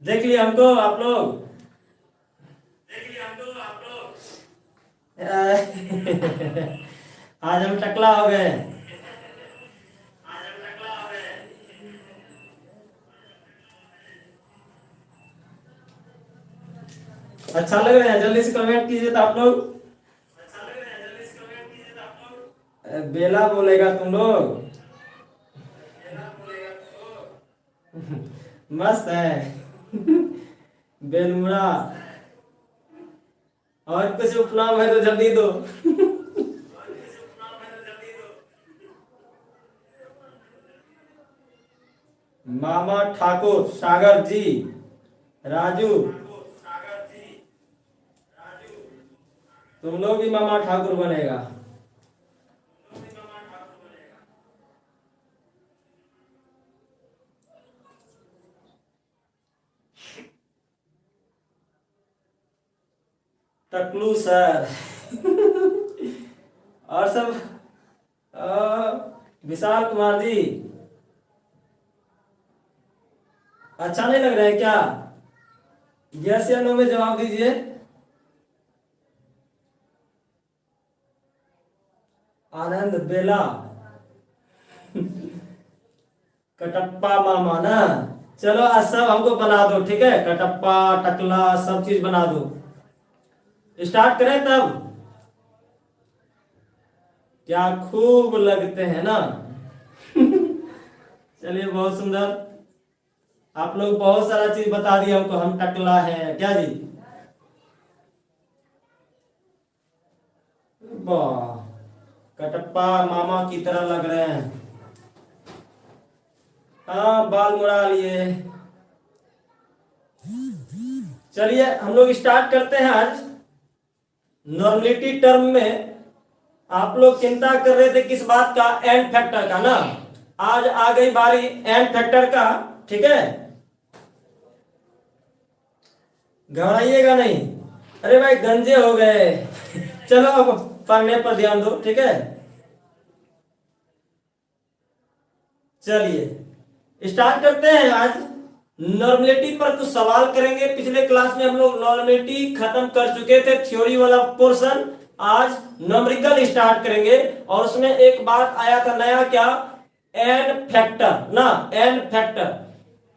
देख लिया हमको आप लोग। आज हम टकला हो गए। अच्छा लग रहा है, जल्दी से कमेंट कीजिए तो आप लोग। बेला बोलेगा तुम लोग। मस्त है। बेलमुड़ा। और कुछ उपनाम है तो जल्दी दो। मामा ठाकुर, सागर जी, राजू। तुम लोग भी मामा ठाकुर बनेगा। टकलू सर। और सब विशाल कुमार जी। अच्छा नहीं लग रहा है क्या? यस या नो में जवाब दीजिए। आनंद बेला। कटप्पा मामा ना। चलो आज सब हमको बना दो, ठीक है? कटप्पा टकला सब चीज बना दो। स्टार्ट करें तब। क्या खूब लगते हैं ना। चलिए बहुत सुंदर। आप लोग बहुत सारा चीज बता दिए हमको, हम टकला है क्या जी? वाह, कटप्पा मामा की तरह लग रहे हैं। हाँ, बाल मुड़ा लिए। चलिए हम लोग स्टार्ट करते हैं आज। नॉर्मलिटी टर्म में आप लोग चिंता कर रहे थे किस बात का? एंड फैक्टर का ना। आज आ गई बारी एंड फैक्टर का, ठीक है? घबराइएगा नहीं। अरे भाई गंजे हो गए। चलो अब पढ़ने पर ध्यान दो, ठीक है? चलिए स्टार्ट करते हैं आज। नॉर्मलिटी पर कुछ सवाल करेंगे। पिछले क्लास में हम लोग नॉर्मलिटी खत्म कर चुके थे, थ्योरी वाला पोर्शन। आज न्यूमेरिकल स्टार्ट करेंगे और उसमें एक बात आया था नया, क्या? एंड फैक्टर ना, एंड फैक्टर।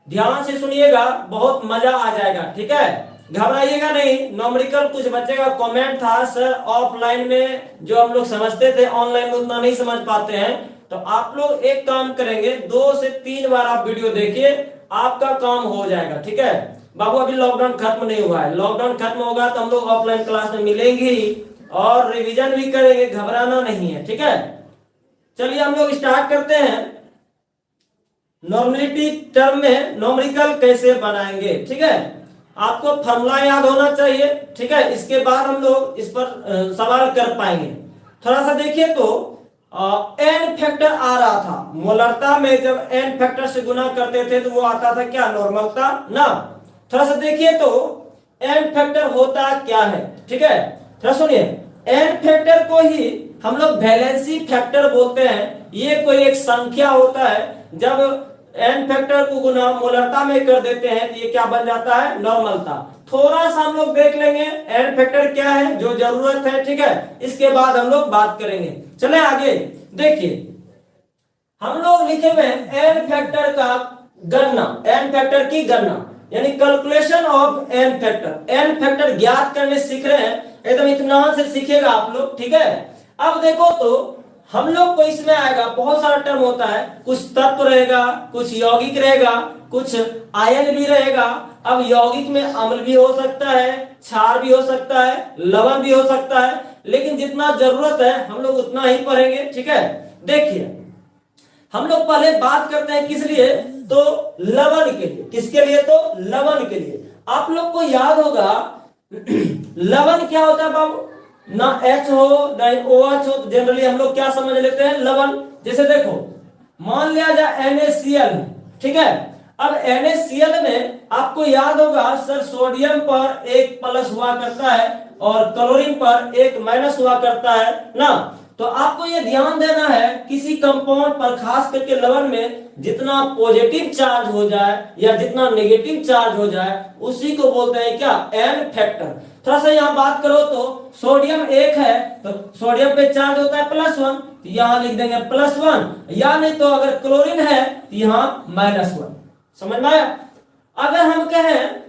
ध्यान से सुनिएगा, बहुत मजा आ जाएगा, ठीक है? घबराइएगा नहीं। न्यूमेरिकल कुछ बच्चे का कमेंट था, सर ऑफलाइन में जो हम लोग समझते थे ऑनलाइन में उतना नहीं समझ पाते हैं। तो आप लोग एक काम करेंगे, 2 से 3 बार आप वीडियो देखिए, आपका काम हो जाएगा, ठीक है? बाबू अभी लॉकडाउन खत्म नहीं हुआ है। लॉकडाउन खत्म होगा तो हम लोग ऑफलाइन क्लास में मिलेंगे ही और रिवीजन भी करेंगे, घबराना नहीं है, ठीक है? चलिए हम लोग स्टार्ट करते हैं। नॉर्मलिटी टर्म में न्यूमेरिकल कैसे बनाएंगे, ठीक है? आपको फॉर्मूला याद होना चाहिए, ठीक है? इसके बाद हम लोग इस पर सवाल कर पाएंगे। थोड़ा सा देखिए तो एन फैक्टर आ रहा था मोलरता में। जब एन फैक्टर से गुना करते थे तो वो आता था क्या? नॉर्मलता ना। थोड़ा सा देखिए तो एन फैक्टर होता क्या है, ठीक है? थोड़ा सुनिए। एन फैक्टर को ही हम लोग वैलेंसी फैक्टर बोलते हैं। ये कोई एक संख्या होता है, जब एन फैक्टर को गुना मोलरता में कर देते हैं तो ये क्या बन जाता है? नॉर्मलता। थोड़ा सा हम लोग देख लेंगे एन फैक्टर क्या है, जो जरूरत है, ठीक है? इसके बाद हम लोग बात करेंगे। चले आगे। देखिए हम लोग लिखे हुए एन फैक्टर का गणना, एन फैक्टर की गणना यानी calculation of n factor. N factor ज्ञात करने सीख रहे हैं, एकदम इत्मीनान से सीखिएगा आप लोग, ठीक है? अब देखो तो हम लोग को इसमें आएगा, बहुत सारा टर्म होता है, कुछ तत्व रहेगा, कुछ यौगिक रहेगा, कुछ आयन भी रहेगा। अब यौगिक में अम्ल भी हो सकता है, क्षार भी हो सकता है, लवण भी हो सकता है, लेकिन जितना जरूरत है हम लोग उतना ही पढ़ेंगे, ठीक है? देखिए हम लोग पहले बात करते हैं किस लिए? तो लवण के लिए। किसके लिए? तो लवण के लिए। आप लोग को याद होगा लवण क्या होता है बाबू? ना H हो ना OH हो तो जनरली हम लोग क्या समझ लेते हैं? लवण। जैसे देखो मान लिया जाए NaCl, ठीक है? अब NaCl में आपको याद होगा सर सोडियम पर 1 प्लस हुआ करता है और क्लोरीन पर 1 माइनस हुआ करता है ना। तो आपको ये ध्यान देना है किसी कंपाउंड पर, खास करके लवण में, जितना पॉजिटिव चार्ज हो जाए या जितना नेगेटिव चार्ज हो जाए उसी को बोलते हैं क्या, एन फैक्टर। थोड़ा सा यहाँ बात करो तो सोडियम 1 है तो सोडियम पे चार्ज होता है +1, तो यहाँ लिख देंगे +1, या नहीं तो अगर क्लोरीन है तो यहाँ -1। समझ में आया? अगर हम कहें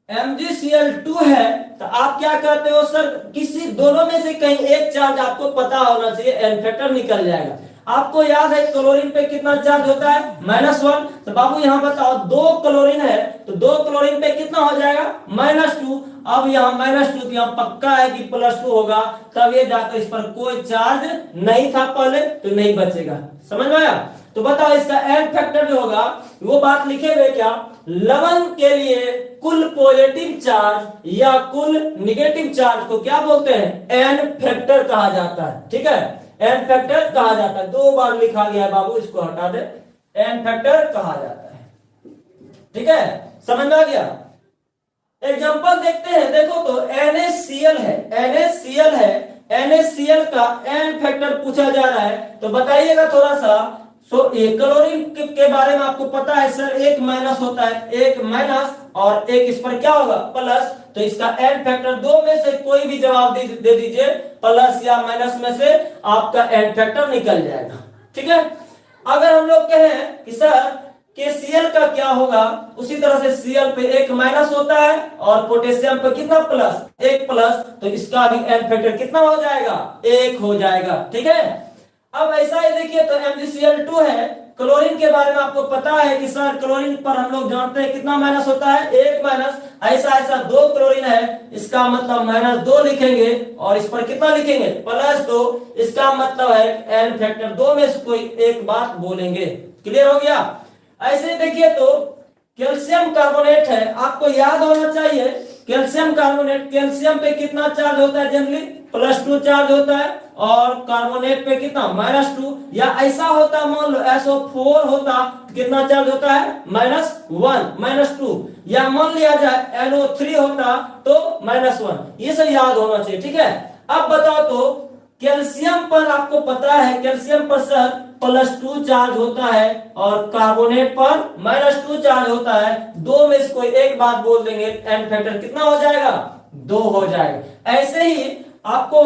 MgCl2 है तो आप क्या कहते हो सर, किसी दोनों में से कहीं एक चार्ज आपको पता होना चाहिए, एन फैक्टर निकल जाएगा। आपको याद है क्लोरीन पे कितना चार्ज होता है, -1, तो बाबू यहाँ बताओ 2 क्लोरीन है तो 2 क्लोरीन पे कितना हो जाएगा, -2। अब यहाँ -2 तो यहाँ पक्का है कि +2 होगा, तब ये जाकर इस पर कोई चार्ज नहीं था पहले तो नहीं बचेगा। समझ में आया? तो बताओ इसका एन फैक्टर जो होगा वो बात लिखे हुए क्या, लवण के लिए कुल पॉजिटिव चार्ज या कुल नेगेटिव चार्ज को क्या बोलते हैं, एन फैक्टर कहा जाता है। ठीक है, एन फैक्टर कहा जाता है। 2 बार लिखा गया है बाबू, इसको हटा दे, एन फैक्टर कहा जाता है। ठीक है, समझ में आ गया? एग्जांपल देखते हैं, देखो तो NaCl है, NaCl है, NaCl का एन फैक्टर पूछा जा रहा है, तो बताइएगा थोड़ा सा। एक क्लोरीन के बारे में आपको पता है सर, एक माइनस होता है, एक माइनस और एक इस पर क्या होगा, प्लस, तो इसका एन फैक्टर 2 में से कोई भी जवाब दे दीजिए, प्लस या माइनस में से आपका एन फैक्टर निकल जाएगा। ठीक है, अगर हम लोग कहें कि सर KCl का क्या होगा, उसी तरह से Cl पे एक माइनस होता है और पोटेशियम पे कितना प्लस, एक प्लस, तो इसका भी एन फैक्टर कितना हो जाएगा, 1 हो जाएगा। ठीक है, अब ऐसा ही देखिए तो MgCl2 है, क्लोरीन के बारे में आपको पता है कि सर क्लोरीन पर हम लोग जानते हैं कितना माइनस होता है, एक माइनस, ऐसा 2 क्लोरीन है, इसका मतलब -2 लिखेंगे और इस पर कितना लिखेंगे, +2, इसका मतलब है एन फैक्टर 2 में से कोई एक बात बोलेंगे। क्लियर हो गया? ऐसे देखिए तो कैल्शियम कार्बोनेट है, आपको याद होना चाहिए कैल्शियम कार्बोनेट, कैल्शियम पे कितना चार्ज होता है, जनरली +2 चार्ज होता है, और कार्बोनेट पे कितना, -2, या ऐसा होता मान लो SO4 होता, कितना चार्ज होता है, -1 -2, या मान लिया जाए NO3 होता तो -1। ये सब याद होना चाहिए। ठीक है, अब बताओ तो कैल्शियम पर आपको पता है, कैल्शियम पर सर +2 चार्ज होता है और कार्बोनेट पर -2 चार्ज होता है, 2 में से कोई एक बात बोल देंगे, एन फैक्टर कितना हो जाएगा, 2 हो जाएगा। ऐसे ही आपको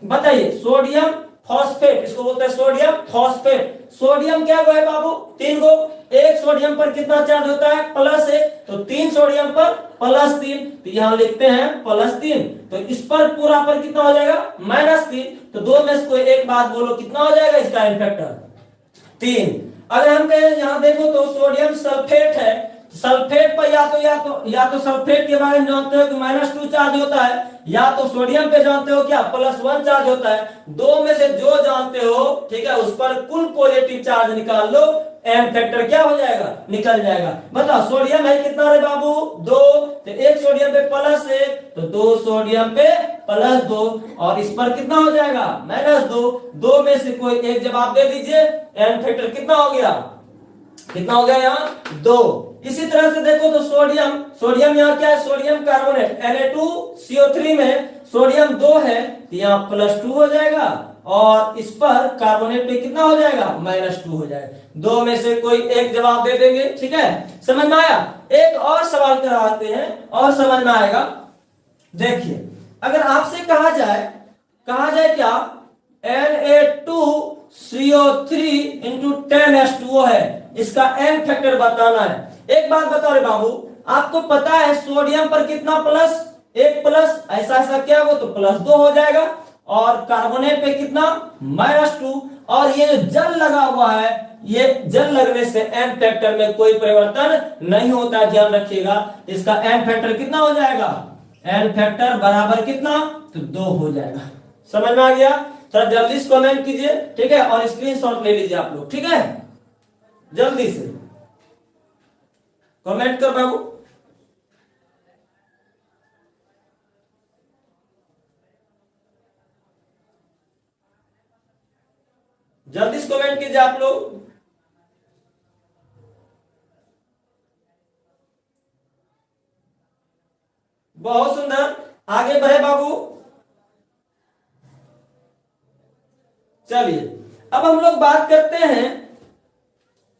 बताइए सोडियम फॉस्फेट, इसको बोलते हैं सोडियम फॉस्फेट। सोडियम क्या है बाबू, 3 गो, एक सोडियम पर कितना चार्ज होता है, +1, तो 3 सोडियम पर +3, तो यहां लिखते हैं +3, तो इस पर पूरा पर कितना हो जाएगा, -3, तो 2 में से कोई एक बात बोलो कितना हो जाएगा इसका एन फैक्टर, 3। अगर हम कहें यहां देखो तो सोडियम सल्फेट है, सल्फेट पर या तो सल्फेट के बारे में जानते हो कि -2 चार्ज होता है, या तो सोडियम पे जानते हो क्या, +1 चार्ज होता है, 2 में से जो जानते हो, ठीक है, उस पर कुल पॉजिटिव चार्ज निकाल लो, एन फैक्टर क्या हो जाएगा, निकल जाएगा। बताओ सोडियम है कितना रे बाबू, 2, तो एक सोडियम पे +1, तो 2 सोडियम पे +2, और इस पर कितना हो जाएगा, -2, 2 में से कोई एक जवाब दे दीजिए, एन फैक्टर कितना हो गया, कितना हो गया यहाँ, 2। इसी तरह से देखो तो सोडियम यहाँ क्या है, सोडियम कार्बोनेट Na2CO3 में सोडियम 2 है, तो यहाँ +2 हो जाएगा, और इस पर कार्बोनेट पे कितना हो जाएगा, -2 हो जाएगा। 2 में से कोई एक जवाब दे देंगे। ठीक है, समझ में आया? एक और सवाल कराते हैं और समझ में आएगा। देखिए अगर आपसे कहा जाए क्या, Na2CO3 × 10H2O है, इसका एन फैक्टर बताना है। एक बात बताओ रे बाबू, आपको पता है सोडियम पर कितना प्लस, एक प्लस, ऐसा क्या हो तो +2 हो जाएगा, और कार्बोनेट पे कितना, -2, और ये जो जल लगा हुआ है, ये जल लगने से एन फैक्टर में कोई परिवर्तन नहीं होता, ध्यान रखिएगा। इसका एन फैक्टर कितना हो जाएगा, एन फैक्टर बराबर कितना, तो 2 हो जाएगा। समझ में आ गया? थोड़ा जल्दी से कमेंट कीजिए, ठीक है, और स्क्रीनशॉट ले लीजिए आप लोग। ठीक है, जल्दी से कमेंट कर बाबू। जल्दी से कमेंट कीजिए आप लोग। बहुत सुंदर, आगे बढ़े बाबू। चलिए अब हम लोग बात करते हैं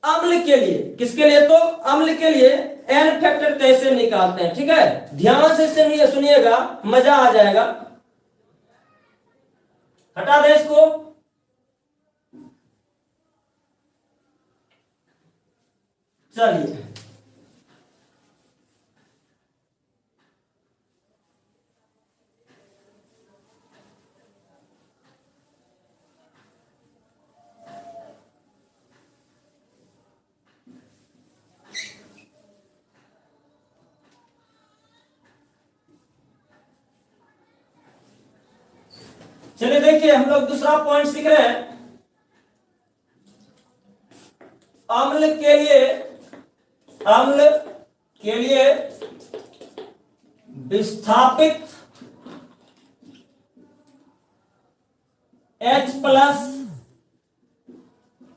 अम्ल के लिए। किसके लिए? तो अम्ल के लिए एन फैक्टर कैसे निकालते हैं, ठीक है। ध्यान से सुनिएगा, मजा आ जाएगा। हटा दे इसको। चलिए चलिए देखिए, हम लोग दूसरा पॉइंट सीख रहे हैं। अम्ल के लिए विस्थापित H प्लस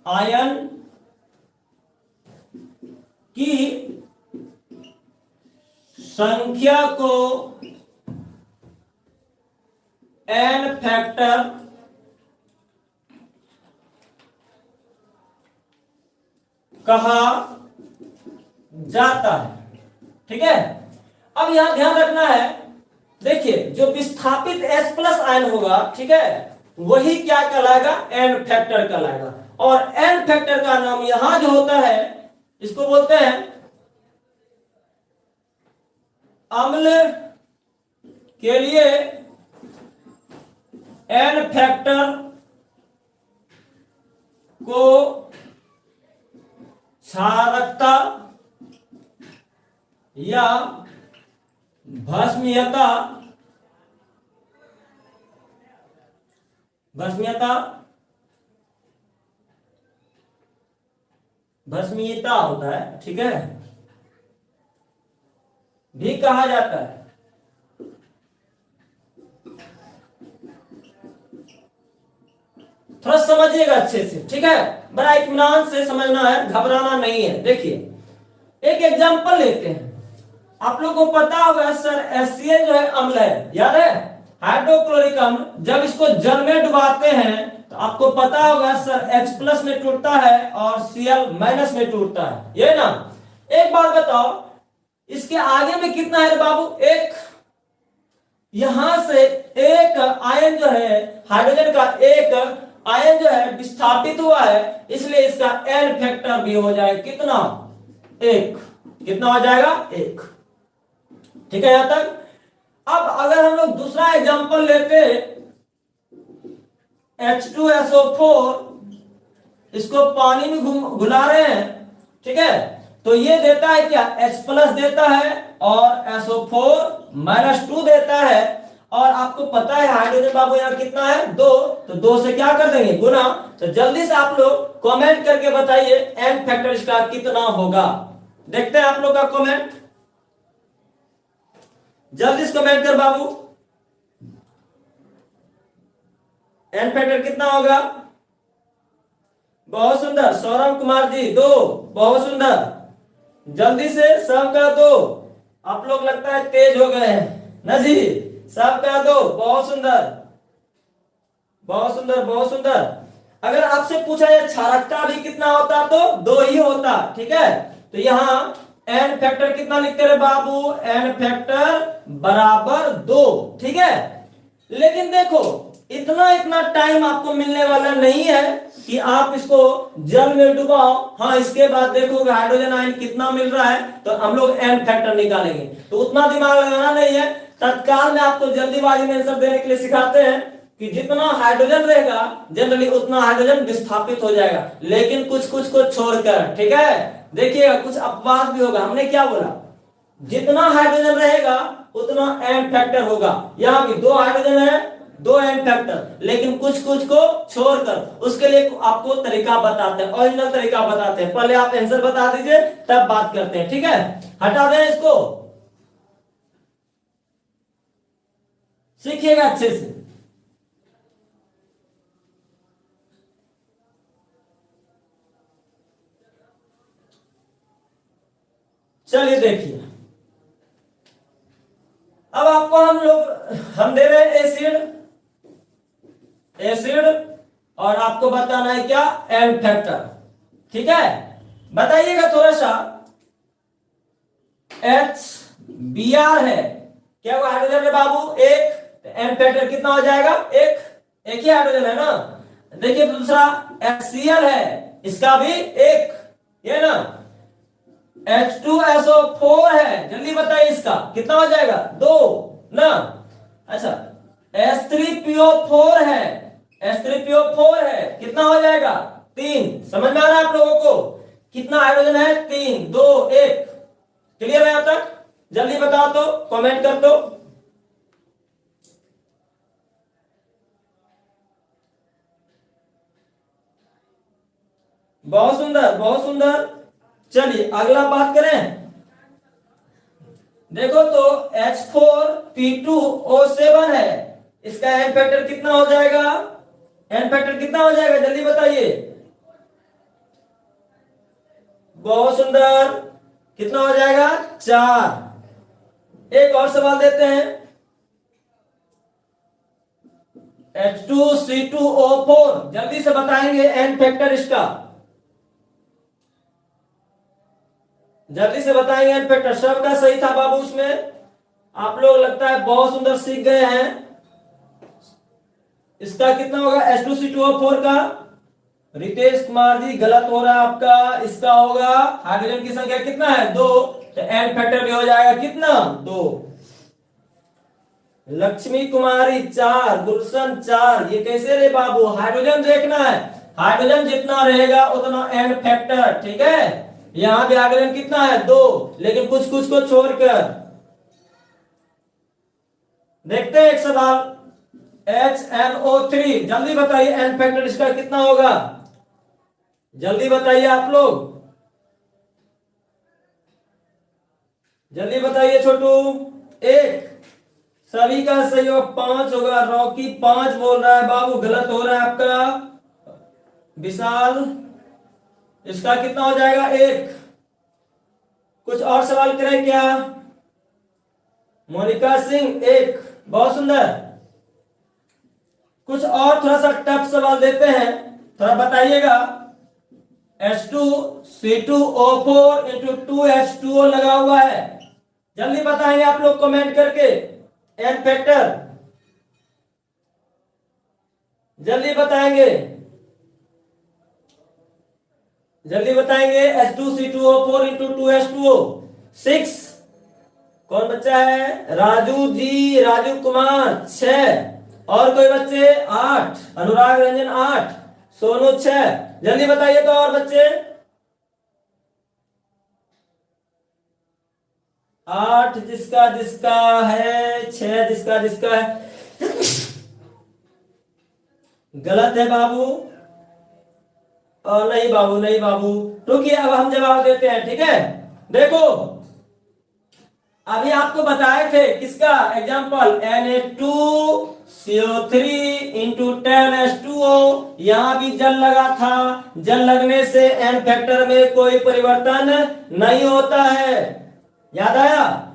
आयन की संख्या को एन फैक्टर कहा जाता है, ठीक है। अब यहां ध्यान रखना है, देखिए जो विस्थापित H प्लस आयन होगा, ठीक है, वही क्या कहलाएगा? एन फैक्टर कहलाएगा। और एन फैक्टर का नाम यहां जो होता है, इसको बोलते हैं अम्ल के लिए एन फैक्टर को क्षारकता या भस्मीयता होता है, ठीक है, भी कहा जाता है। थोड़ा समझिएगा अच्छे से, ठीक है, बड़ा इत्मीनान से समझना है, घबराना नहीं है। देखिए एक एग्जांपल लेते हैं। आप लोगों को पता होगा सर, HCl जो है अम्ल है, याद है, हाइड्रोक्लोरिक अम्ल। जब इसको जल में डुबाते हैं तो आपको पता होगा सर, H प्लस में टूटता है और Cl माइनस में टूटता है, ये ना। एक बात बताओ, इसके आगे में कितना है बाबू? एक। यहां से एक आयन जो है, हाइड्रोजन का एक आयन जो है विस्थापित हुआ है, इसलिए इसका एन फैक्टर भी हो जाएगा कितना? एक। कितना हो जाएगा? एक। ठीक है यहां तक। अब अगर हम लोग दूसरा एग्जांपल लेते, H2SO4, इसको पानी में घुला रहे हैं, ठीक है, तो ये देता है क्या? H प्लस देता है और SO4 माइनस 2 देता है। और आपको पता है हाइड्रोजन बाबू यहाँ कितना है? 2। तो 2 से क्या कर देंगे? गुना। तो जल्दी से आप लोग कमेंट करके बताइए एन फैक्टर इसका कितना होगा। देखते हैं आप लोग का कमेंट, जल्दी से कमेंट कर बाबू, एन फैक्टर कितना होगा? बहुत सुंदर, सौरभ कुमार जी 2, बहुत सुंदर, जल्दी से सबका 2। आप लोग लगता है तेज हो गए हैं ना जी, सबका 2, बहुत सुंदर, बहुत सुंदर, बहुत सुंदर। अगर आपसे पूछा जाए क्षारकता भी कितना होता, तो 2 ही होता, ठीक है। तो यहां एन फैक्टर कितना लिखते रहे बाबू? एन फैक्टर बराबर 2, ठीक है। लेकिन देखो इतना टाइम आपको मिलने वाला नहीं है कि आप इसको जल में डुबाओ। हाँ, इसके बाद देखोगे हाइड्रोजन आयन कितना मिल रहा है, तो हम लोग एन फैक्टर निकालेंगे। तो उतना दिमाग लगाना नहीं है, तत्काल में आपको जल्दीबाजी में आंसर देने के लिए सिखाते हैं कि जितना हाइड्रोजन रहेगा जनरली उतना हाइड्रोजन विस्थापित हो जाएगा, लेकिन कुछ को छोड़कर, ठीक है। देखिएगा कुछ अपवाद भी होगा। हमने क्या बोला? जितना हाइड्रोजन रहेगा उतना एन फैक्टर होगा। यहाँ भी 2 हाइड्रोजन है, 2 एन फैक्टर, लेकिन कुछ को छोड़कर। उसके लिए आपको तरीका बताते हैं, ओरिजिनल तरीका बताते हैं। पहले आप आंसर बता दीजिए तब बात करते हैं, ठीक है। हटा दें इसको, सीखिएगा अच्छे से। चलिए देखिए, अब आपको हम दे रहे हैं एसिड और आपको बताना है क्या, एन फैक्टर। ठीक है, बताइएगा थोड़ा सा। एच बी आर है, क्या वो हाइड्रोजन है बाबू, एक। एन फैक्टर कितना हो जाएगा, एक, एक ही हाइड्रोजन है ना। देखिए दूसरा HCl है, इसका भी एक, ये ना। H2SO4 है, जल्दी बताइए इसका कितना हो जाएगा, दो ना। अच्छा, H3PO4 है, H3PO4 है, कितना हो जाएगा, तीन। समझ में आ रहा है आप लोगों को, कितना हाइड्रोजन है, तीन, दो, एक। क्लियर है यहां तक, जल्दी बताओ तो, कमेंट कर दो। बहुत सुंदर, बहुत सुंदर। चलिए अगला बात करें। देखो तो H4P2O7 है, इसका एन फैक्टर कितना हो जाएगा, एन फैक्टर कितना हो जाएगा, जल्दी बताइए। बहुत सुंदर, कितना हो जाएगा, चार। एक और सवाल देते हैं। H2C2O4, जल्दी से बताएंगे एन फैक्टर इसका, जल्दी से बताएंगे एन फैक्टर। सबका सही था बाबू उसमें, आप लोग लगता है बहुत सुंदर सीख गए हैं। इसका कितना होगा H2C2O4 का, रितेश कुमार जी गलत हो रहा है आपका। इसका होगा, हाइड्रोजन की संख्या कितना है, दो, तो एन फैक्टर भी हो जाएगा कितना, दो। लक्ष्मी कुमारी चार, गुलशन चार, ये कैसे रे बाबू, हाइड्रोजन देखना है, हाइड्रोजन जितना रहेगा उतना एन फैक्टर। ठीक है, यहां भी हाइड्रोजन कितना है, दो, लेकिन कुछ कुछ को छोड़कर। देखते हैं एक सवाल, HNO3, जल्दी बताइए एन फैक्टर इसका कितना होगा, जल्दी बताइए आप लोग, जल्दी बताइए छोटू। एक, सभी का सहयोग पांच होगा। रॉकी पांच बोल रहा है बाबू, गलत हो रहा है आपका। विशाल, इसका कितना हो जाएगा, एक। कुछ और सवाल करें क्या, मोनिका सिंह एक, बहुत सुंदर। कुछ और थोड़ा सा टफ सवाल देते हैं, थोड़ा बताइएगा। H2C2O4 इंटू 2H2O लगा हुआ है, जल्दी बताएंगे आप लोग कमेंट करके एन फैक्टर, जल्दी बताएंगे, जल्दी बताएंगे। H2C2O4 into 2H2O, 6। कौन बच्चा है, राजू जी, राजू कुमार 6, और कोई बच्चे 8, अनुराग रंजन 8, सोनू 6, जल्दी बताइए तो और बच्चे। 8 जिसका जिसका है, 6 जिसका जिसका है, गलत है बाबू। और नहीं बाबू, नहीं बाबू, रुकिए अब हम जवाब देते हैं। ठीक है, देखो अभी आपको बताए थे किसका एग्जाम्पल, Na2CO3 इंटू 10H2O, यहां भी जल लगा था, जल लगने से एन फैक्टर में कोई परिवर्तन नहीं होता है, याद आया।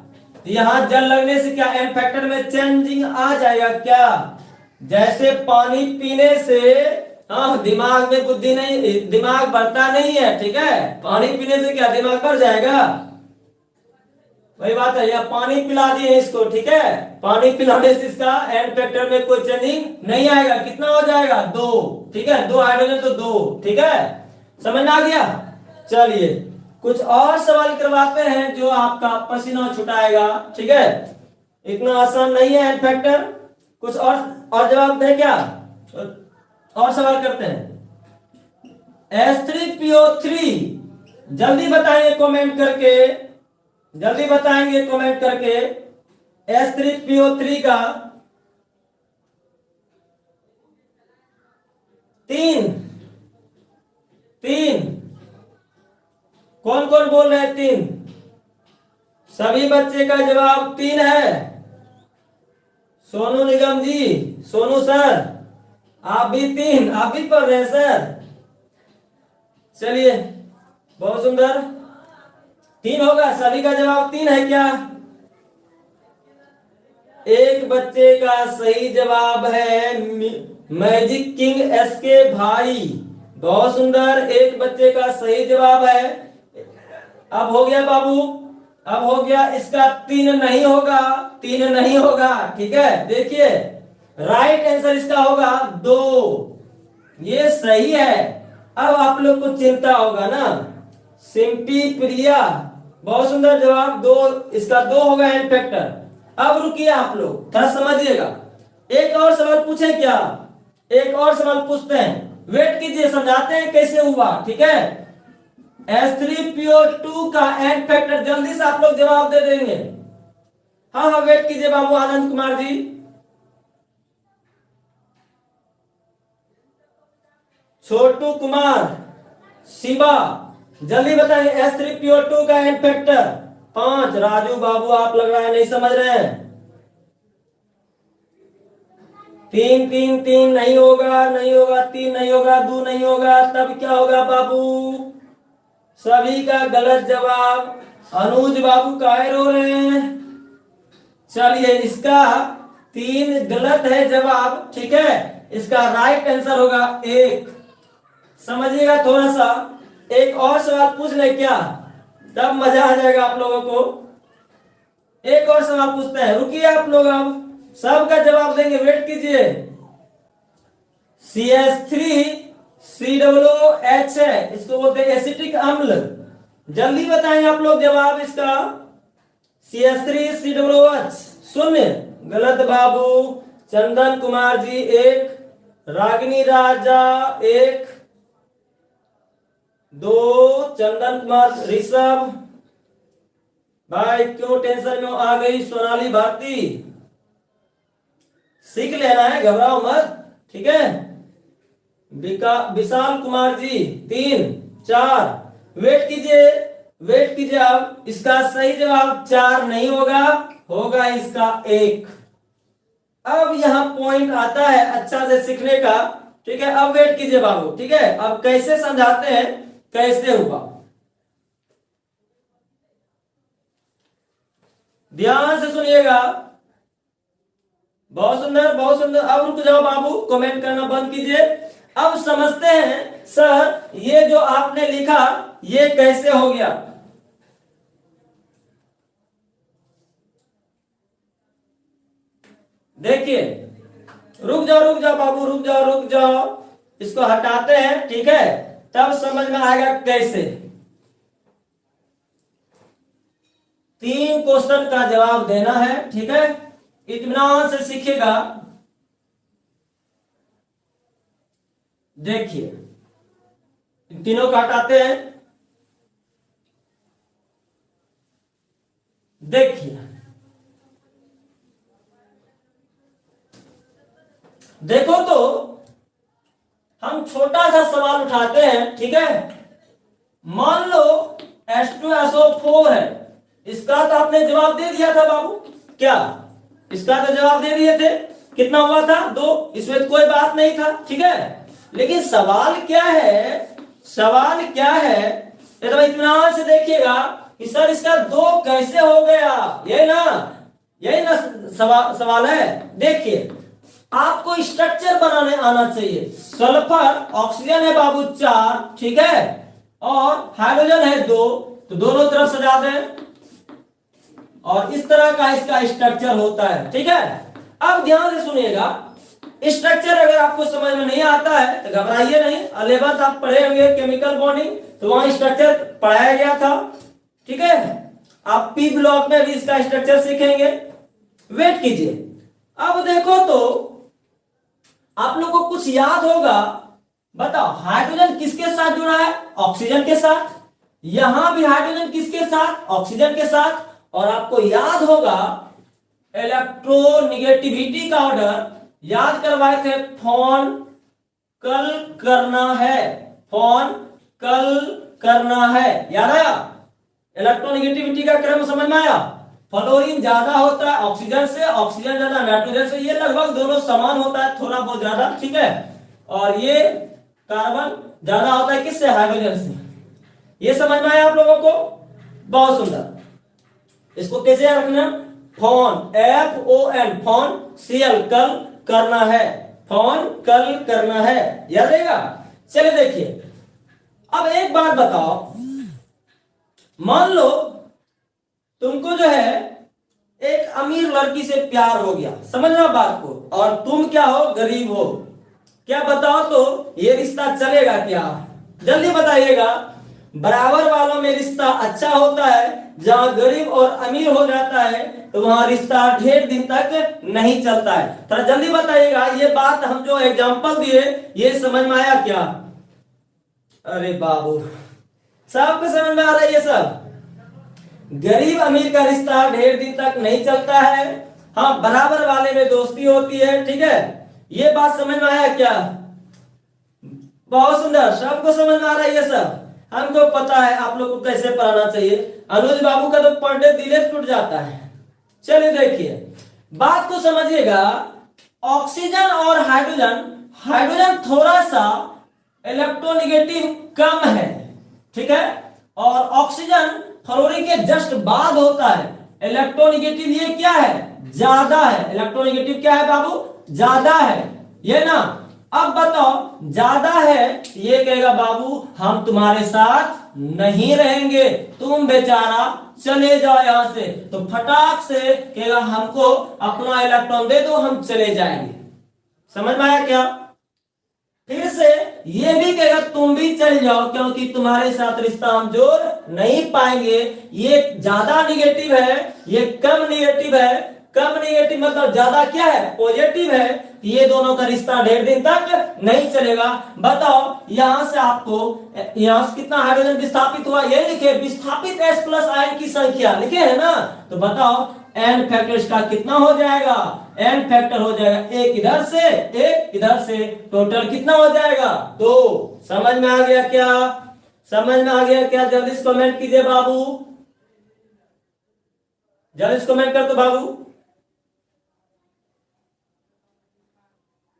यहां जल लगने से क्या एन फैक्टर में चेंजिंग आ जाएगा क्या, जैसे पानी पीने से हाँ दिमाग में बुद्धि नहीं, दिमाग बढ़ता नहीं है। ठीक है, पानी पीने से क्या दिमाग बढ़ जाएगा, वही बात है। या पानी पिला दिए इसको, ठीक है, पानी पिलाने से इसका एन फैक्टर में कोई चेंजिंग नहीं आएगा। कितना हो जाएगा, दो। ठीक है, दो हाइड्रोजन तो दो। ठीक है, समझ में आ गया। चलिए कुछ और सवाल करवाते हैं जो आपका पसीना छुटाएगा। ठीक है, इतना आसान नहीं है एन फैक्टर। कुछ और जवाब दें क्या, और सवाल करते हैं। H3PO3, जल्दी बताएंगे कमेंट करके, जल्दी बताएंगे कमेंट करके। H3PO3 का 3, 3, कौन कौन बोल रहे हैं 3, सभी बच्चे का जवाब 3 है। सोनू निगम जी, सोनू सर, आप भी 3, आप भी पढ़ रहे हैं सर। चलिए बहुत सुंदर, 3 होगा, सभी का जवाब 3 है क्या, एक बच्चे का सही जवाब है मैजिक किंग एस के भाई। बहुत सुंदर, एक बच्चे का सही जवाब है। अब हो गया बाबू, अब हो गया। इसका 3 नहीं होगा, 3 नहीं होगा, ठीक है। देखिए राइट आंसर इसका होगा 2, ये सही है। अब आप लोग को चिंता होगा ना, सिंपी प्रिया, बहुत सुंदर जवाब 2, इसका 2 होगा एंड फैक्टर। अब रुकिए आप लोग थोड़ा समझिएगा, एक और सवाल पूछे क्या, एक और सवाल पूछते हैं, वेट कीजिए, समझाते हैं कैसे हुआ, ठीक है। H3PO2 का एंड फैक्टर जल्दी से आप लोग जवाब दे देंगे। हाँ हाँ वेट कीजिए बाबू आनंद कुमार जी। छोटू कुमार, शिवा, जल्दी बताइए H3PO2 का एंड फैक्टर 5। राजू बाबू आप लग रहा है नहीं समझ रहे हैं। 3 3 3 नहीं होगा, नहीं होगा, 3 नहीं होगा, 2 नहीं होगा, तब क्या होगा बाबू? सभी का गलत जवाब। अनुज बाबू काहे रो रहे हैं? चलिए इसका 3 गलत है जवाब, ठीक है। इसका राइट आंसर होगा 1। समझिएगा थोड़ा सा, एक और सवाल पूछ ले क्या, तब मजा आ जाएगा आप लोगों को। एक और सवाल पूछते हैं, रुकिए आप लोग, अब सबका जवाब देंगे, वेट कीजिए। CH3COOH है, इसको बोलते हैं एसिटिक अम्ल। जल्दी बताएं आप लोग जवाब इसका। CH3COOH 0, गलत बाबू। चंदन कुमार जी 1, रागिनी राजा 1, 2, चंदन कुमार, ऋषभ भाई क्यों टेंशन में आ गई? सोनाली भारती, सीख लेना है, घबराओ मत, ठीक है। विशाल कुमार जी 3, 4, वेट कीजिए, वेट कीजिए। अब इसका सही जवाब 4 नहीं होगा, होगा इसका 1। अब यहां पॉइंट आता है अच्छा से सीखने का, ठीक है। अब वेट कीजिए बाबू, ठीक है। अब कैसे समझाते हैं, कैसे हुआ, ध्यान से सुनिएगा। बहुत सुंदर, बहुत सुंदर। अब रुक जाओ बाबू, कमेंट करना बंद कीजिए। अब समझते हैं सर ये जो आपने लिखा ये कैसे हो गया। देखिए, रुक जाओ, रुक जाओ बाबू, रुक जाओ, रुक जाओ, इसको हटाते हैं, ठीक है, तब समझ में आएगा कैसे। 3 क्वेश्चन का जवाब देना है, ठीक है, इत्मीनान से सीखिएगा। देखिए तीनों का हटाते हैं, देखिए देखो तो हम छोटा सा सवाल उठाते हैं, ठीक है। मान लो H2SO4 है, इसका तो आपने जवाब दे दिया था बाबू, क्या इसका तो जवाब दे दिए थे, कितना हुआ था 2, इसमें तो कोई बात नहीं था, ठीक है। लेकिन सवाल क्या है, सवाल क्या है, तो इत्मीनान से देखिएगा कि सर इसका 2 कैसे हो गया, यही ना, यही ना सवाल है। देखिए आपको स्ट्रक्चर बनाने आना चाहिए। सल्फर ऑक्सीजन है बाबू 4, ठीक है, और हाइड्रोजन है 2, तो दोनों तरफ सजा दें और इस तरह का इसका स्ट्रक्चर होता है, ठीक है। अब ध्यान से सुनिएगा, स्ट्रक्चर अगर आपको समझ में नहीं आता है तो घबराइए नहीं, 11th आप पढ़े होंगे केमिकल बॉन्डिंग, तो वहां स्ट्रक्चर पढ़ाया गया था, ठीक है। आप पी ब्लॉक में भी इसका स्ट्रक्चर सीखेंगे, वेट कीजिए। अब देखो तो आप लोग को कुछ याद होगा, बताओ हाइड्रोजन किसके साथ जुड़ा है? ऑक्सीजन के साथ। यहां भी हाइड्रोजन किसके साथ? ऑक्सीजन के साथ। और आपको याद होगा इलेक्ट्रोनिगेटिविटी का ऑर्डर याद करवाए थे, फोन कल करना है, फोन कल करना है, याद आया? इलेक्ट्रोनिगेटिविटी का क्रम समझ में आया? फ्लोरीन ज्यादा होता है ऑक्सीजन से, ऑक्सीजन ज्यादा नाइट्रोजन से, ये लगभग दोनों समान होता है, थोड़ा बहुत ज्यादा, ठीक है। और ये कार्बन ज्यादा होता है किससे? हाइड्रोजन से। ये समझ में आया आप लोगों को? बहुत सुंदर। इसको कैसे रखना? फोन, FON, फोन, CL कल करना है, फोन कल करना है, याद रहेगा। चलिए देखिए, अब एक बात बताओ, मान लो तुमको जो है एक अमीर लड़की से प्यार हो गया, समझना बात को, और तुम क्या हो, गरीब हो, क्या बताओ तो ये रिश्ता चलेगा क्या? जल्दी बताइएगा। बराबर वालों में रिश्ता अच्छा होता है, जहां गरीब और अमीर हो जाता है तो वहां रिश्ता ढेर दिन तक नहीं चलता है। थोड़ा जल्दी बताइएगा, ये बात हम जो एग्जांपल दिए ये समझ में आया क्या? अरे बाबू, सबको समझ में आ रहा है ये सब? गरीब अमीर का रिश्ता ढेर दिन तक नहीं चलता है, हाँ बराबर वाले में दोस्ती होती है, ठीक है। ये बात समझ में आया क्या? बहुत सुंदर, सबको समझ में आ रहा है ये सब? हमको पता है आप लोग को कैसे पढ़ाना चाहिए। अनुज बाबू का तो पर डे दिल टूट जाता है। चलिए देखिए, बात को समझिएगा। ऑक्सीजन और हाइड्रोजन, हाइड्रोजन थोड़ा सा इलेक्ट्रोनेगेटिव कम है, ठीक है, और ऑक्सीजन फ्लोरीन के जस्ट बाद होता है। इलेक्ट्रोनेगेटिव ये क्या है, ज्यादा है। इलेक्ट्रोनेगेटिव क्या है बाबू, ज्यादा है, ये ना। अब बताओ, ज्यादा है, ये कहेगा बाबू हम तुम्हारे साथ नहीं रहेंगे, तुम बेचारा चले जाओ यहां से। तो फटाक से कहेगा हमको अपना इलेक्ट्रॉन दे दो, हम चले जाएंगे। समझ में आया क्या? फिर से ये भी कहेगा तुम भी चल जाओ, क्योंकि तुम्हारे साथ रिश्ता हम जोड़ नहीं पाएंगे। ये ज्यादा निगेटिव है, ये कम निगेटिव है। कम निगेटिव मतलब ज्यादा क्या है, पॉजिटिव है। ये दोनों का रिश्ता ढेर दिन तक नहीं चलेगा। बताओ, यहां से आपको यहां से कितना हाइड्रोजन विस्थापित हुआ, ये लिखे। विस्थापित H प्लस आयन की संख्या लिखे है ना, तो बताओ एन फैक्टर इसका कितना हो जाएगा? एन फैक्टर हो जाएगा एक इधर से एक इधर से, टोटल कितना हो जाएगा? 2। समझ में आ गया क्या? समझ में आ गया क्या? जल्दी से कमेंट कीजिए बाबू, जल्दी से कमेंट कर दो बाबू।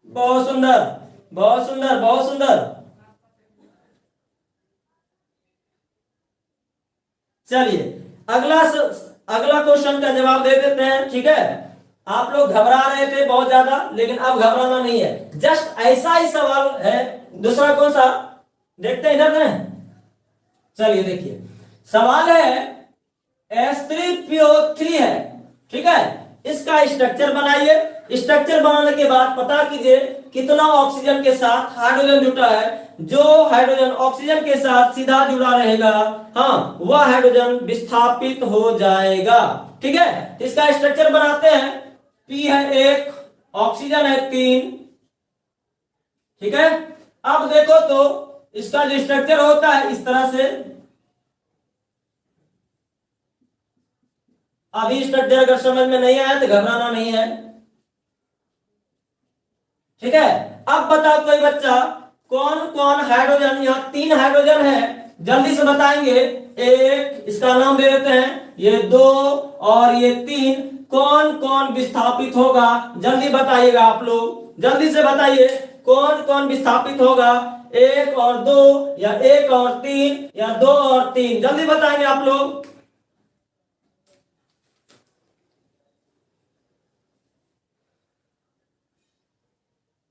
बहुत सुंदर, बहुत सुंदर, बहुत सुंदर। चलिए अगला क्वेश्चन का जवाब दे देते हैं, ठीक है। आप लोग घबरा रहे थे बहुत ज्यादा, लेकिन अब घबराना नहीं है। जस्ट ऐसा ही सवाल है। दूसरा कौन सा देखते हैं, इधर में। चलिए देखिए, सवाल है H3PO3 है, ठीक है। इसका स्ट्रक्चर बनाइए। स्ट्रक्चर बनाने के बाद पता कीजिए कितना ऑक्सीजन के साथ हाइड्रोजन जुटा है। जो हाइड्रोजन ऑक्सीजन के साथ सीधा जुड़ा रहेगा, हाँ, वह हाइड्रोजन विस्थापित हो जाएगा, ठीक है। इसका स्ट्रक्चर बनाते हैं। P है 1, ऑक्सीजन है 3, ठीक है। अब देखो तो इसका जो स्ट्रक्चर होता है इस तरह से। अभी स्ट्रक्चर अगर समझ में नहीं आया तो घबराना नहीं है, ठीक है। अब बताओ कोई बच्चा, कौन कौन हाइड्रोजन, यहाँ 3 हाइड्रोजन है, जल्दी से बताएंगे। एक, इसका नाम दे देते हैं, ये 2 और ये 3, कौन कौन विस्थापित होगा? जल्दी बताइएगा आप लोग, जल्दी से बताइए कौन कौन विस्थापित होगा। 1 और 2 या 1 और 3 या 2 और 3, जल्दी बताएंगे आप लोग।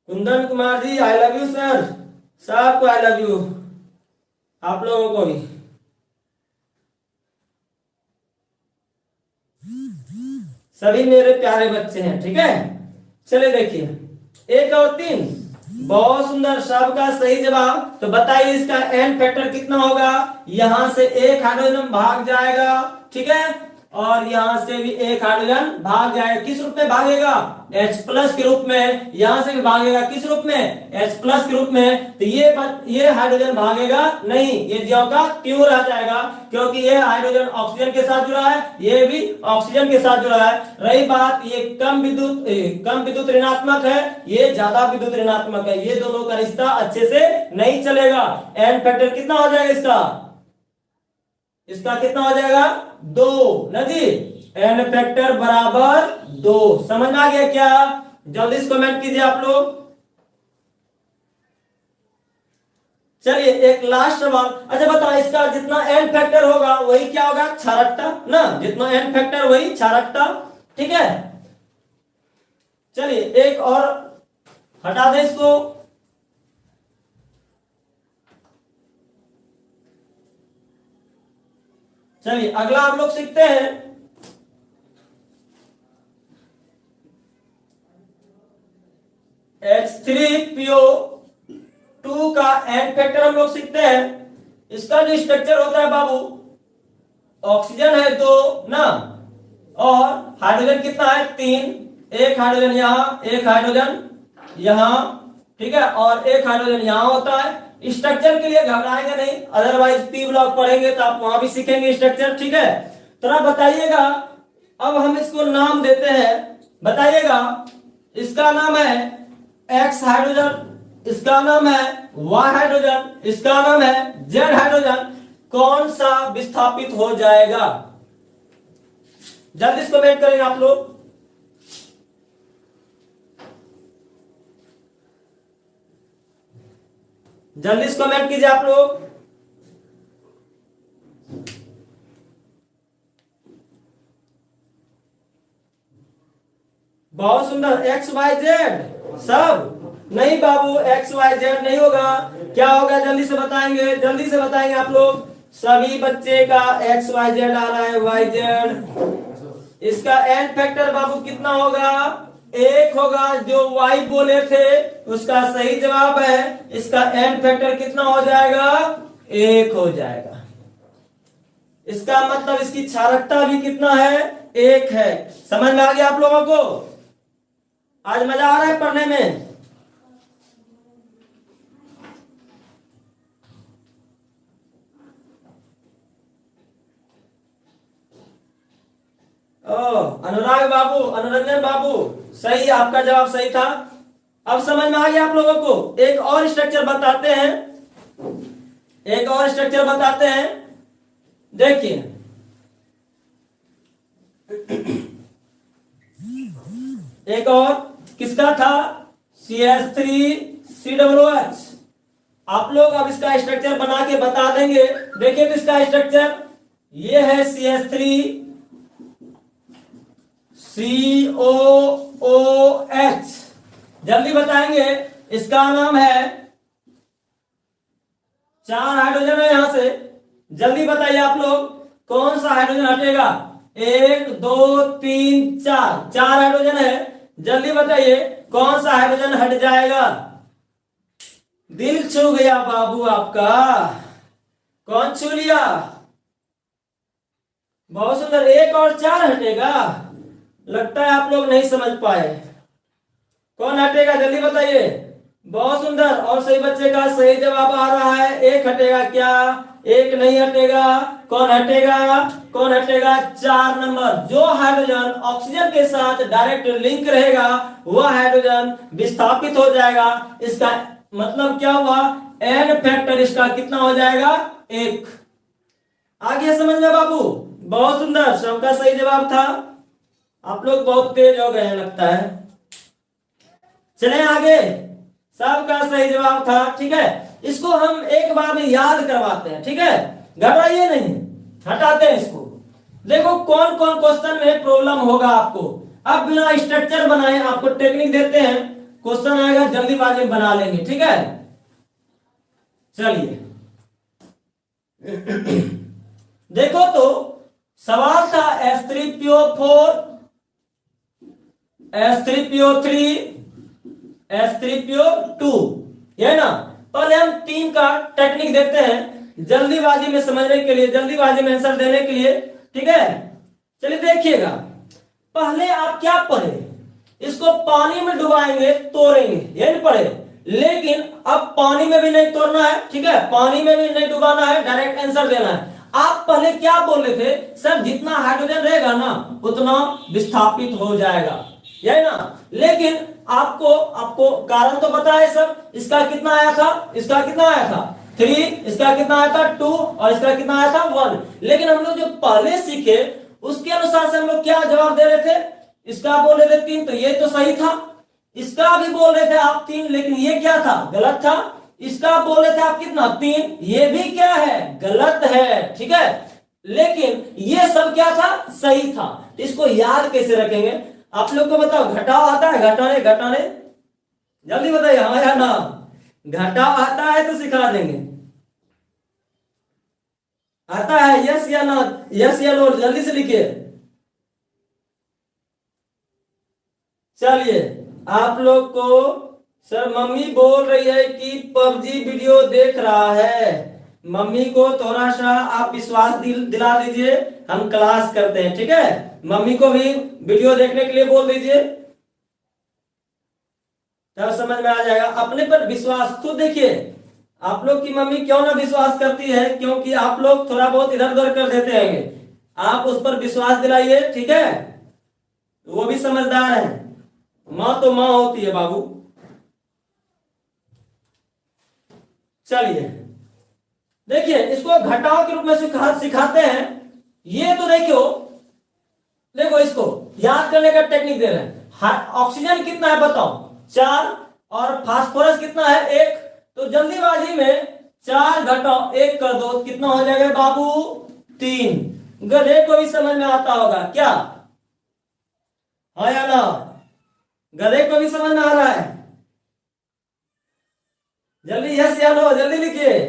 Kundan Kumar ji, I love you sir, सबको आई लव यू, आप लोगों को भी। सभी मेरे प्यारे बच्चे हैं, ठीक है। चलिए देखिए, 1 और 3, बहुत सुंदर, सबका सही जवाब। तो बताइए इसका एन फैक्टर कितना होगा? यहां से एक हाइड्रोजन भाग जाएगा, ठीक है, और यहां से भी एक हाइड्रोजन भाग जाएगा। किस रूप में भागेगा? H प्लस के रूप में। यहां से भी भागेगा किस रूप में? H प्लस के रूप में। तो ये हाइड्रोजन भागेगा नहीं, ये ज्यों का त्यों रह जाएगा, क्योंकि ये हाइड्रोजन ऑक्सीजन के साथ जुड़ा है, ये भी ऑक्सीजन के साथ जुड़ा है। रही बात, ये कम विद्युत ऋणात्मक है, ये ज्यादा विद्युत ऋणात्मक है, ये दोनों का रिश्ता अच्छे से नहीं चलेगा। एन फैक्टर कितना हो जाएगा इसका कितना हो जाएगा? 2 ना जी। एन फैक्टर बराबर 2। समझ में आ गया क्या? जल्दी से कमेंट कीजिए आप लोग। चलिए एक लास्ट सवाल। अच्छा बताओ, इसका जितना एन फैक्टर होगा वही क्या होगा? क्षारकता ना, जितना एन फैक्टर वही क्षारकता, ठीक है। चलिए एक और हटा दें इसको। चलिए अगला हम लोग सीखते हैं H3PO2 का एंड फैक्टर हम लोग सीखते हैं। इसका जो स्ट्रक्चर होता है बाबू, ऑक्सीजन है 2 ना, और हाइड्रोजन कितना है 3, एक हाइड्रोजन यहां, एक हाइड्रोजन यहां, ठीक है, और एक हाइड्रोजन यहां होता है। स्ट्रक्चर के लिए घबराएंगे नहीं, अदरवाइज पी ब्लॉक पढ़ेंगे तो आप वहां भी सीखेंगे स्ट्रक्चर, ठीक है। तो बताइएगा, अब हम इसको नाम देते हैं, बताइएगा इसका नाम है एक्स हाइड्रोजन, इसका नाम है वाई हाइड्रोजन, इसका नाम है जेड हाइड्रोजन, कौन सा विस्थापित हो जाएगा? जल्दी इसको कमेंट करेंगे आप लोग। जल्दी इसको कमेंट कीजिए आप लोग। बहुत सुंदर, एक्स वाई जेड सब नहीं बाबू, एक्स वाई जेड नहीं होगा, क्या होगा जल्दी से बताएंगे, जल्दी से बताएंगे आप लोग। सभी बच्चे का एक्स वाई जेड आ रहा है, वाई जेड। इसका एन फैक्टर बाबू कितना होगा? 1 होगा, जो वाई बोले थे उसका सही जवाब है। इसका एन फैक्टर कितना हो जाएगा? 1 हो जाएगा। इसका मतलब इसकी क्षारकता भी कितना है? 1 है। समझ में आ गया आप लोगों को? आज मजा आ रहा है पढ़ने में? अनुराग बाबू, अनुरंजन बाबू, सही, आपका जवाब सही था। अब समझ में आ गया आप लोगों को? एक और स्ट्रक्चर बताते हैं, एक और स्ट्रक्चर बताते हैं, देखिए। एक और किसका था? CH3COOH। आप लोग अब इसका स्ट्रक्चर बना के बता देंगे। देखिए तो इसका स्ट्रक्चर ये है CH3COOH। जल्दी बताएंगे, इसका नाम है, 4 हाइड्रोजन है यहां से, जल्दी बताइए आप लोग कौन सा हाइड्रोजन हटेगा? 1 2 3 4, 4 हाइड्रोजन है, जल्दी बताइए कौन सा हाइड्रोजन हट जाएगा? दिल छू गया बाबू आपका, कौन छू लिया? बहुत सुंदर, 1 और 4 हटेगा। लगता है आप लोग नहीं समझ पाए। कौन हटेगा जल्दी बताइए। बहुत सुंदर, और सही बच्चे का सही जवाब आ रहा है। 1 हटेगा क्या? 1 नहीं हटेगा। कौन हटेगा? कौन हटेगा? 4 नंबर। जो हाइड्रोजन ऑक्सीजन के साथ डायरेक्ट लिंक रहेगा वह हाइड्रोजन विस्थापित हो जाएगा। इसका मतलब क्या हुआ? एन फैक्टर इसका कितना हो जाएगा? 1। आ गया समझ में बाबू? बहुत सुंदर, सबका सही जवाब था। आप लोग बहुत तेज हो गए हैं लगता है। चले आगे, सबका सही जवाब था, ठीक है। इसको हम एक बार में याद करवाते हैं, ठीक है, घबराइए नहीं, हटाते हैं इसको। देखो कौन कौन क्वेश्चन में प्रॉब्लम होगा आपको। अब बिना स्ट्रक्चर बनाए आपको टेक्निक देते हैं, क्वेश्चन आएगा जल्दीबाजी में बना लेंगे, ठीक है। चलिए देखो तो सवाल था H3PO4, H3PO3, H3PO2, ये ना। पहले हम 3 का टेक्निक देते हैं जल्दीबाजी में समझने के लिए, जल्दीबाजी में आंसर देने के लिए, ठीक है। चलिए देखिएगा, पहले आप क्या पढ़े, इसको पानी में डुबाएंगे, तोड़ेंगे, ये नहीं पढ़े। लेकिन अब पानी में भी नहीं तोड़ना है, ठीक है, पानी में भी नहीं डुबाना है, डायरेक्ट आंसर देना है। आप पहले क्या बोल रहे थे? सर जितना हाइड्रोजन रहेगा ना उतना विस्थापित हो जाएगा, यही ना। लेकिन आपको कारण तो पता है सर, इसका कितना आया था, इसका कितना आया था 3, इसका कितना आया था 2, और इसका कितना आया था 1। लेकिन हम लोग जो पहले सीखे उसके अनुसार से हम लोग क्या जवाब दे रहे थे? इसका बोल रहे थे 3, तो ये तो सही था। इसका भी बोल रहे थे आप 3, लेकिन ये क्या था? गलत था। इसका बोल रहे थे आप कितना? 3, ये भी क्या है? गलत है, ठीक है। लेकिन ये सब क्या था? सही था। तो इसको याद कैसे रखेंगे? आप लोग को बताओ, घटाओ आता है? घटाने जल्दी बताइए, हाँ या ना। घटा आता है तो सिखा देंगे। आता है, यस या ना? यस या नो, जल्दी से लिखिए। चलिए, आप लोग को सर मम्मी बोल रही है कि पबजी वीडियो देख रहा है। मम्मी को थोड़ा सा आप विश्वास दिला दीजिए, हम क्लास करते हैं, ठीक है। मम्मी को भी वीडियो देखने के लिए बोल दीजिए, तब समझ में आ जाएगा। अपने पर विश्वास खुद देखिए। आप लोग की मम्मी क्यों ना विश्वास करती है, क्योंकि आप लोग थोड़ा बहुत इधर उधर कर देते हैं। आप उस पर विश्वास दिलाइए, ठीक है। वो भी समझदार है, माँ तो माँ होती है बाबू। चलिए देखिए, इसको घटाओ के रूप में सिखाते हैं। ये तो देखो, देखो इसको याद करने का टेक्निक दे रहे हैं। ऑक्सीजन कितना है बताओ, 4, और फास्फोरस कितना है, 1। तो जल्दीबाजी में 4 घटाओ 1 कर दो, कितना हो जाएगा बाबू, 3। गधे को भी समझ में आता होगा क्या, हाँ या ना? गधे को भी समझ में आ रहा है? जल्दी यस या नो, जल्दी लिखिए।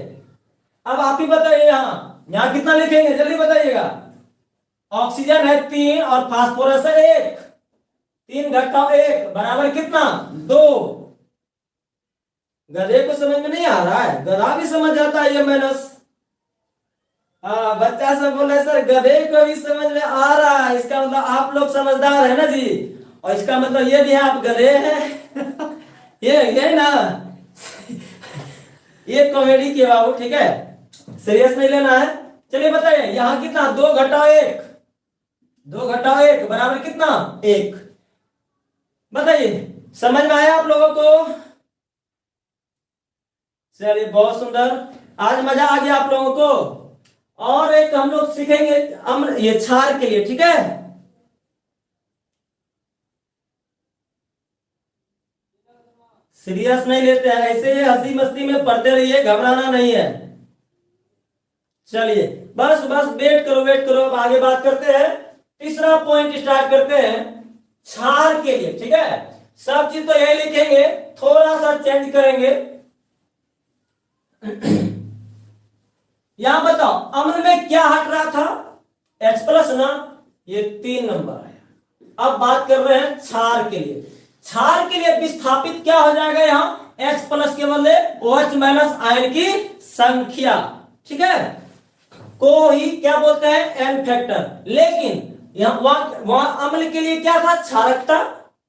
अब आप ही बताइए, यहाँ कितना लिखेंगे, जल्दी बताइएगा। ऑक्सीजन है 3 और फास्फोरस है 1। 3 घटाओ 1 बराबर कितना, 2। गधे को समझ में नहीं आ रहा है? गधा भी समझ जाता है ये माइनस। हाँ, बच्चा सब बोले सर गधे को भी समझ में आ रहा है, इसका मतलब आप लोग समझदार है ना जी। और इसका मतलब ये भी है आप गधे हैं। ये ना, ये कॉमेडी की बाबू, ठीक है, सीरियस नहीं लेना है। चलिए बताइए, यहाँ कितना, 2 घटाओ 1, 2 घटाओ 1 बराबर कितना, 1। बताइए, समझ में आया आप लोगों को? चलिए बहुत सुंदर, आज मजा आ गया आप लोगों को। और एक हम लोग सीखेंगे अम्ल, ये क्षार के लिए, ठीक है। सीरियस नहीं लेते हैं, ऐसे ही हंसी मस्ती में पढ़ते रहिए, घबराना नहीं है। चलिए बस बस वेट करो, वेट करो, अब आगे बात करते हैं। तीसरा पॉइंट स्टार्ट करते हैं क्षार के लिए, ठीक है। सब चीज तो यही लिखेंगे, थोड़ा सा चेंज करेंगे। यहां बताओ, अम्ल में क्या हट रहा था, H+ ना, ये 3 नंबर है। अब बात कर रहे हैं क्षार के लिए। क्षार के लिए विस्थापित क्या हो जाएगा, यहाँ H+ के बदले OH- आयन की संख्या, ठीक है, को ही क्या बोलते हैं, एन फैक्टर। लेकिन यहाँ वहां अम्ल के लिए क्या था, क्षारकता।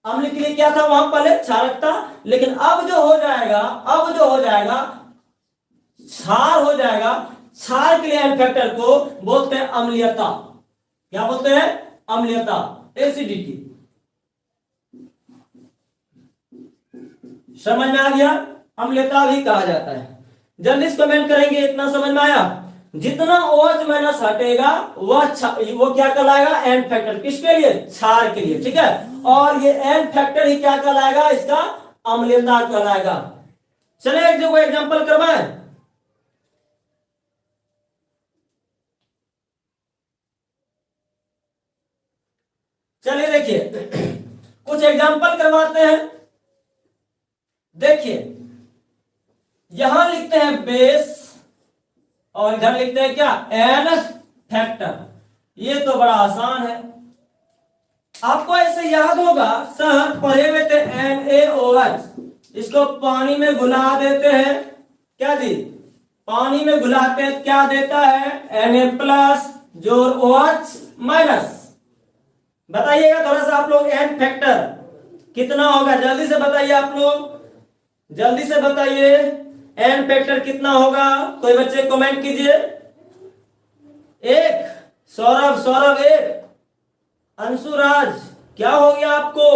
अम्ल के लिए क्या था वहां पहले, क्षारकता। लेकिन अब जो हो जाएगा, क्षार हो जाएगा। क्षार के लिए एन फैक्टर को बोलते हैं अम्लीयता। क्या बोलते हैं, अम्लीयता, एसिडिटी। समझ में आ गया, अम्लीयता भी कहा जाता है। जल्दी से कमेंट करेंगे, इतना समझ में आया? जितना OH- हटेगा वो क्या कहलाएगा, एन फैक्टर। किसके लिए, क्षार के लिए, ठीक है। और ये एन फैक्टर ही क्या कहलाएगा, इसका अम्लीयता कहलाएगा। चलिए एक जो एग्जांपल करवाएं। चलिए देखिए, कुछ एग्जांपल करवाते हैं। देखिए यहां लिखते हैं बेस, और इधर लिखते हैं क्या, एन फैक्टर। ये तो बड़ा आसान है, आपको ऐसे याद होगा, सर पढ़े हुए थे NaOH। इसको पानी में घुला देते हैं, क्या जी, पानी में घुलाते हैं, क्या देता है, Na+ जोड़ OH-। बताइएगा थोड़ा सा आप लोग, एन फैक्टर कितना होगा, जल्दी से बताइए आप लोग, जल्दी से बताइए एन फैक्टर कितना होगा। कोई बच्चे कमेंट कीजिए। 1, सौरभ 1, अंशुराज क्या हो गया आपको,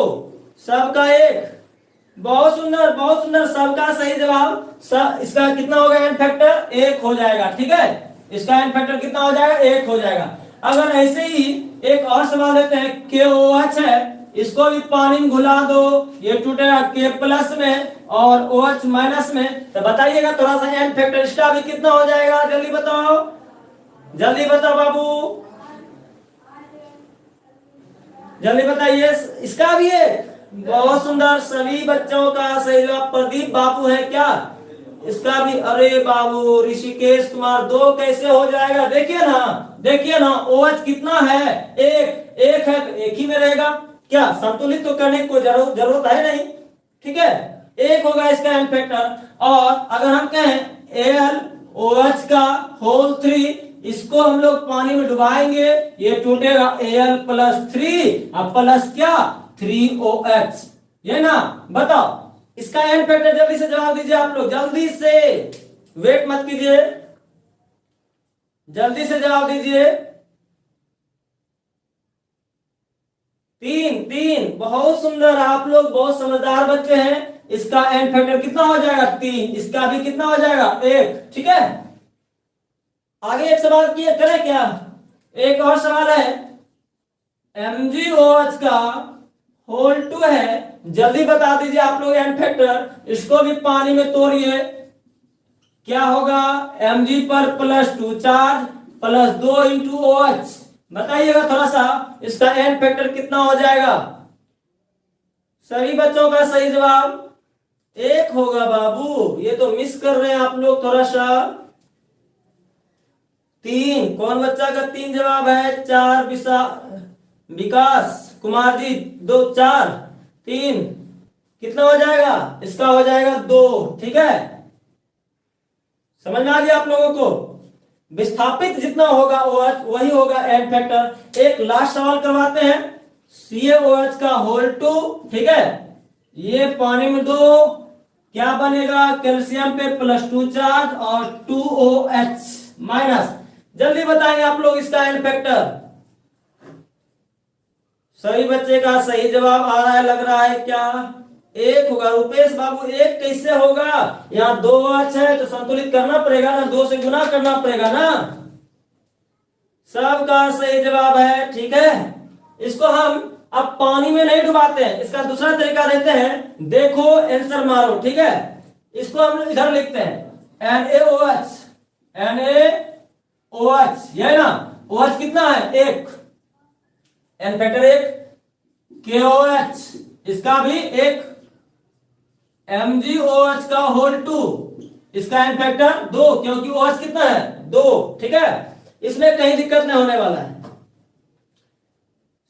सबका 1। बहुत सुंदर बहुत सुंदर, सबका सही जवाब। इसका कितना होगा एन फैक्टर, 1 हो जाएगा, ठीक है। इसका एन फैक्टर कितना हो जाएगा, 1 हो जाएगा। अगर ऐसे ही एक और सवाल लेते हैं, KOH है, इसको भी पानी में घुला दो, ये टूटेगा K+ में और OH- में। तो बताइएगा थोड़ा सा एन फैक्टर इसका भी कितना हो जाएगा, जल्दी बताओ, जल्दी बताओ बाबू, जल्दी बताइए। इसका भी है, बहुत सुंदर, सभी बच्चों का सही जवाब प्रदीप बाबू है क्या? इसका भी, अरे बाबू ऋषिकेश कुमार, दो कैसे हो जाएगा? देखिए ना, देखिए ना, OH कितना है? एक, एक है, एक ही में रहेगा क्या? संतुलित तो करने की कोई जरूरत है नहीं, ठीक है, एक होगा इसका एन फैक्टर। और अगर हम कहें AlOH का होल 3, इसको हम लोग पानी में डुबाएंगे, ये टूटेगा Al+3 अब प्लस क्या? 3OH, ये ना। बताओ इसका एन फैक्टर, जल्दी से जवाब दीजिए आप लोग, जल्दी से, वेट मत कीजिए, जल्दी से जवाब दीजिए। 3, 3, बहुत सुंदर, आप लोग बहुत समझदार बच्चे हैं। इसका एन फैक्टर कितना हो जाएगा? 3, इसका भी कितना हो जाएगा? 1, ठीक है। आगे एक सवाल किए करें क्या? एक और सवाल है, MgOH का होल 2 है, जल्दी बता दीजिए आप लोग एन फैक्टर, इसको भी पानी में तोड़िए, क्या होगा? Mg पर +2 चार्ज प्लस 2 इंटू OH, बताइएगा थोड़ा सा, इसका एन फैक्टर कितना हो जाएगा? सभी बच्चों का सही जवाब 1 होगा बाबू, ये तो मिस कर रहे हैं आप लोग थोड़ा सा। 3, कौन बच्चा का 3 जवाब है? 4, विकास कुमार जी, 2, 4, 3, कितना हो जाएगा? इसका हो जाएगा 2, ठीक है। समझ में आ गया आप लोगों को? विस्थापित जितना होगा OH वही होगा एन फैक्टर। एक लास्ट सवाल करवाते हैं, CaOH का होल 2, ठीक है, ये पानी में दो, क्या बनेगा? कैल्शियम पे +2 चार्ज और 2OH माइनस, जल्दी बताएंगे आप लोग इसका एन फैक्टर। सही बच्चे का सही जवाब आ रहा है, लग रहा है क्या? 1 होगा। रुपेश बाबू 1 कैसे होगा? यहाँ 2OH है तो संतुलित करना पड़ेगा ना, 2 से गुना करना पड़ेगा ना। सबका सही जवाब है, ठीक है। इसको हम अब पानी में नहीं डुबाते हैं, इसका दूसरा तरीका देते हैं, देखो आंसर मारो, ठीक है। इसको हम इधर लिखते हैं NaOH, NaOH, ये ना, OH कितना है? 1, एन फैक्टर 1, KOH इसका भी 1, MgOH का होल 2, इसका एन फैक्टर 2, क्योंकि OH कितना है? 2, ठीक है, इसमें कहीं दिक्कत नहीं होने वाला है।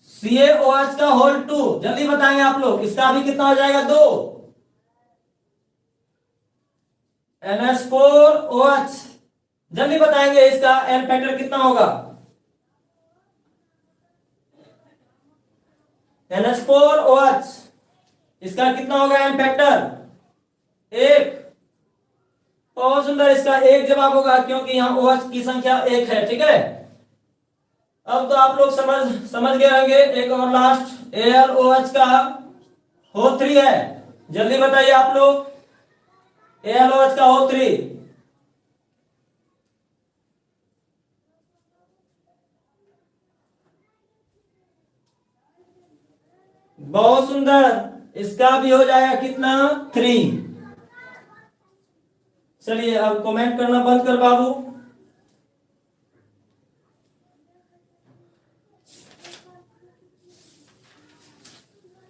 CaOH का होल 2, जल्दी बताएंगे आप लोग, इसका भी कितना हो जाएगा? 2, NH4OH, जल्दी बताएंगे इसका एन फैक्टर कितना होगा? NH4OH, इसका कितना होगा एन फैक्टर? 1, बहुत सुंदर, इसका 1 जवाब होगा, क्योंकि यहाँ OH की संख्या 1 है, ठीक है। अब तो आप लोग समझ गए होंगे। एक और लास्ट, AlOH का होल 3 है, जल्दी बताइए आप लोग, AlOH का होल 3, बहुत सुंदर, इसका भी हो जाएगा कितना? 3। चलिए अब कमेंट करना बंद कर बाबू।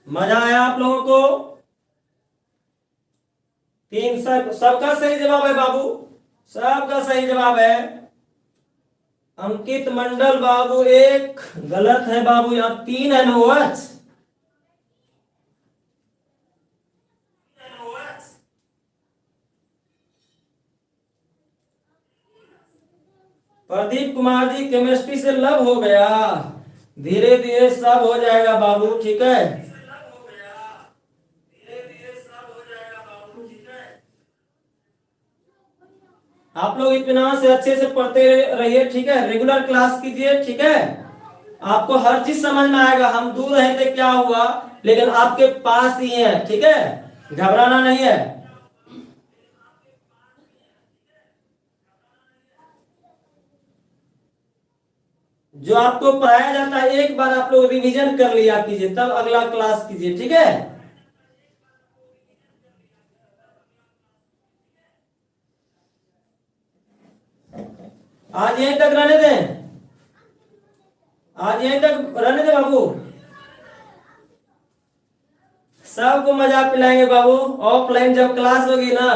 मजा आया आप लोगों को? 3 सबका सही जवाब है बाबू, सबका सही जवाब है। अंकित मंडल बाबू 1 गलत है बाबू, यहाँ 3 है NaOH। प्रदीप कुमार जी केमिस्ट्री से लव हो गया, धीरे धीरे सब हो जाएगा बाबू, ठीक है। आप लोग इत्मीनान से अच्छे से पढ़ते रहिए, ठीक है, रेगुलर क्लास कीजिए, ठीक है। आपको हर चीज समझ में आएगा, हम दूर रहे थे क्या हुआ, लेकिन आपके पास ही है, ठीक है, घबराना नहीं है। जो आपको पढ़ाया जाता है एक बार आप लोग रिवीजन कर लिया कीजिए, तब अगला क्लास कीजिए, ठीक है। आज यहीं तक रहने दें, आज यहीं तक रहने दें बाबू। सबको मजा पिलाएंगे बाबू। ऑफलाइन जब क्लास होगी ना,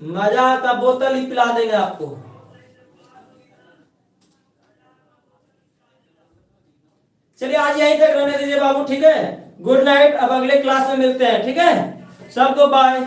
मजा का बोतल ही पिला देंगे आपको। चलिए आज यहीं तक रहने दीजिए बाबू, ठीक है। गुड नाइट, अब अगले क्लास में मिलते हैं, ठीक है। सबको बाय।